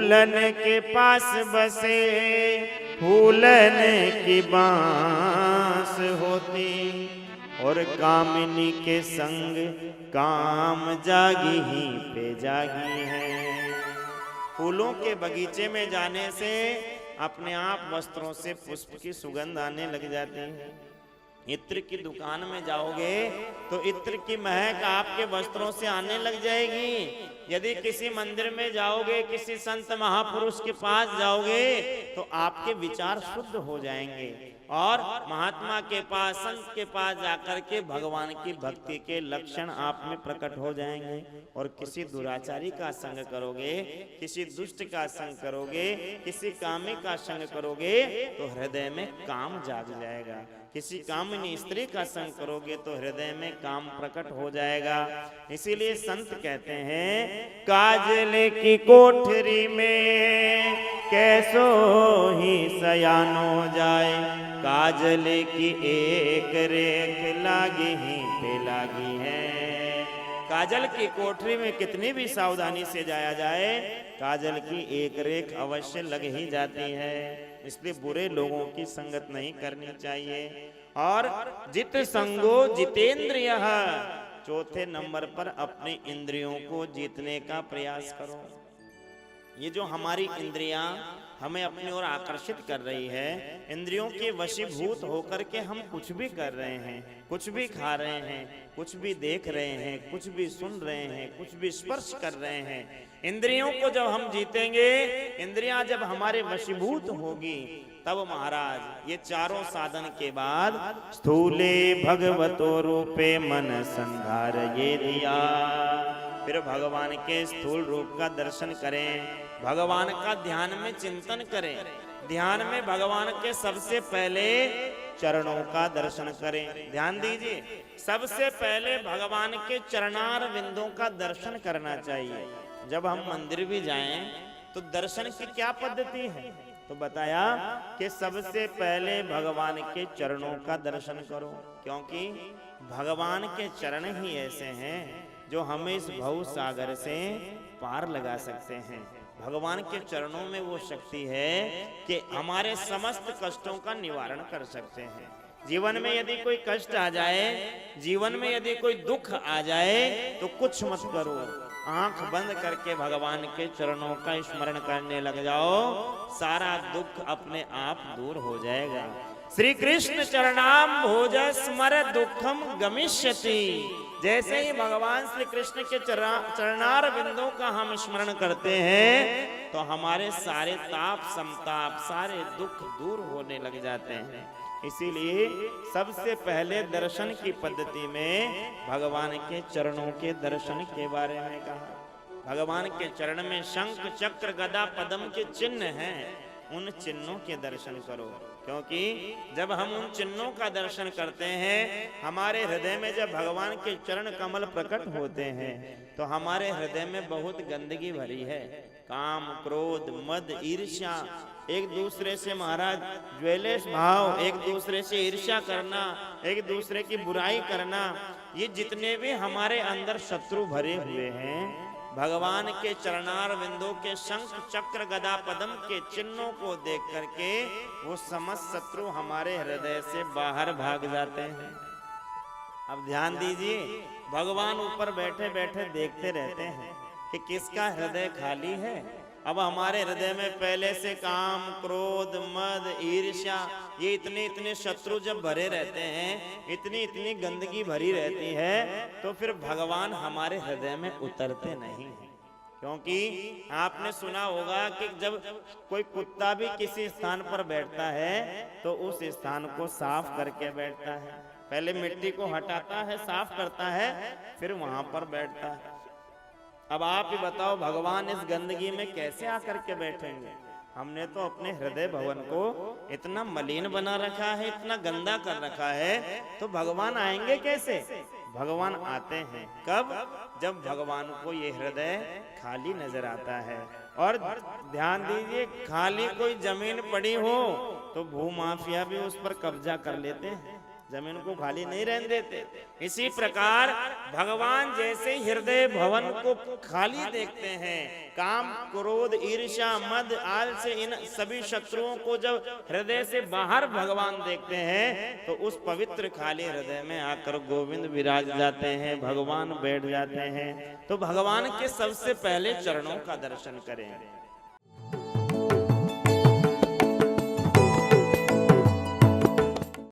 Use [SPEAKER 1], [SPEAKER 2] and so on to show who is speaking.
[SPEAKER 1] फूलन के पास बसे फूलन की बांस होती, और कामिनी के संग काम जागी ही पे जागी है। फूलों के बगीचे में जाने से अपने आप वस्त्रों से पुष्प की सुगंध आने लग जाती है। इत्र की दुकान में जाओगे तो इत्र की महक आपके वस्त्रों से आने लग जाएगी। यदि किसी मंदिर में जाओगे, किसी संत महापुरुष के पास जाओगे तो आपके विचार शुद्ध हो जाएंगे, और महात्मा के पास, संत के पास जाकर के भगवान की भक्ति के लक्षण आप में प्रकट हो जाएंगे। और किसी दुराचारी का संग करोगे, किसी दुष्ट का संग करोगे, किसी कामी का संग करोगे तो हृदय में काम जाग जाएगा। किसी कामिनी स्त्री का संग करोगे तो हृदय में काम प्रकट हो जाएगा। इसीलिए संत कहते हैं, काजल की कोठरी में कैसो ही सयानो जाए, काजल की एक रेख लागी ही पे लागी है। काजल की कोठरी में कितनी भी सावधानी से जाया जाए, काजल की एक रेख अवश्य लग ही जाती है। इसलिए बुरे लोगों की संगत नहीं करनी चाहिए। और जित संगो जितेंद्रियः, चौथे नंबर पर अपने इंद्रियों को जीतने का प्रयास करो। ये जो हमारी इंद्रियां हमें अपनी ओर आकर्षित कर रही है, इंद्रियों के वशीभूत होकर के हम कुछ भी कर रहे हैं, कुछ भी खा रहे हैं, कुछ भी देख रहे हैं, कुछ भी सुन रहे हैं, कुछ भी स्पर्श कर रहे हैं। इंद्रियों को जब हम जीतेंगे, इंद्रियां जब हमारे वशीभूत होगी, तब महाराज ये चारों साधन के बाद स्थूले भगवतो रूपे मन संधार ये दिया, फिर भगवान के स्थूल रूप का दर्शन करें, भगवान का ध्यान में चिंतन करें। ध्यान में भगवान के सबसे पहले चरणों का दर्शन करें। ध्यान दीजिए, सबसे पहले भगवान के चरणार बिंदों का दर्शन करना चाहिए। जब हम मंदिर भी जाएं तो दर्शन की क्या पद्धति है, तो बताया कि सबसे पहले भगवान के चरणों का दर्शन करो, क्योंकि भगवान के चरण ही ऐसे हैं जो हमें इस भव सागर से पार लगा सकते हैं। भगवान के चरणों में वो शक्ति है कि हमारे समस्त कष्टों का निवारण कर सकते हैं। जीवन में यदि कोई कष्ट आ जाए, जीवन में यदि कोई दुख आ जाए तो कुछ मत करो, आंख बंद करके भगवान के चरणों का स्मरण करने लग जाओ, सारा दुख अपने आप दूर हो जाएगा। श्री कृष्ण चरणाम भोज स्मर दुखम गमिष्यति। जैसे ही भगवान श्री कृष्ण के चरणार बिंदों का हम स्मरण करते हैं तो हमारे सारे ताप संताप, सारे दुख दूर होने लग जाते हैं। इसीलिए सबसे पहले दर्शन की पद्धति में भगवान के चरणों के दर्शन के बारे में कहा। भगवान के चरण में शंख चक्र गदा पद्म के चिन्ह हैं, उन चिन्हों के दर्शन करो, क्योंकि जब हम उन चिन्हों का दर्शन करते हैं, हमारे हृदय में जब भगवान के चरण कमल प्रकट होते हैं तो हमारे हृदय में बहुत गंदगी भरी है। काम, क्रोध, मद, ईर्ष्या, एक दूसरे से महाराज ज्वेलेश भाव, एक दूसरे से ईर्ष्या करना, एक दूसरे की बुराई करना, ये जितने भी हमारे अंदर शत्रु भरे हुए हैं, भगवान के चरणार बिंदु के शंख चक्र गदा पद्म के चिन्हों को देख करके वो समस्त शत्रु हमारे हृदय से बाहर भाग जाते हैं। अब ध्यान दीजिए, भगवान ऊपर बैठे बैठे देखते रहते हैं कि किसका हृदय खाली है। अब हमारे हृदय में पहले से काम, क्रोध, मद, ईर्ष्या, ये इतने इतने शत्रु जब भरे रहते हैं, इतनी इतनी गंदगी भरी रहती है, तो फिर भगवान हमारे हृदय में उतरते नहीं हैं। क्योंकि आपने सुना होगा कि जब कोई कुत्ता भी किसी स्थान पर बैठता है तो उस स्थान को साफ करके बैठता है, पहले मिट्टी को हटाता है, साफ करता है, फिर वहां पर बैठता है। अब आप ही बताओ, भगवान इस गंदगी में कैसे आकर के बैठेंगे? हमने तो अपने हृदय भवन को इतना मलिन बना रखा है, इतना गंदा कर रखा है, तो भगवान आएंगे कैसे? भगवान आते हैं कब? जब भगवान को ये हृदय खाली नजर आता है। और ध्यान दीजिए, खाली कोई जमीन पड़ी हो तो भूमाफिया भी उस पर कब्जा कर लेते हैं। जमीन को खाली नहीं रहने देते। इसी प्रकार भगवान जैसे हृदय भवन को खाली देखते हैं, काम क्रोध ईर्ष्या मद आलस्य इन सभी शत्रुओं को जब हृदय से बाहर भगवान देखते हैं तो उस पवित्र खाली हृदय में आकर गोविंद विराज जाते हैं, भगवान बैठ जाते हैं। तो भगवान के सबसे पहले चरणों का दर्शन करें।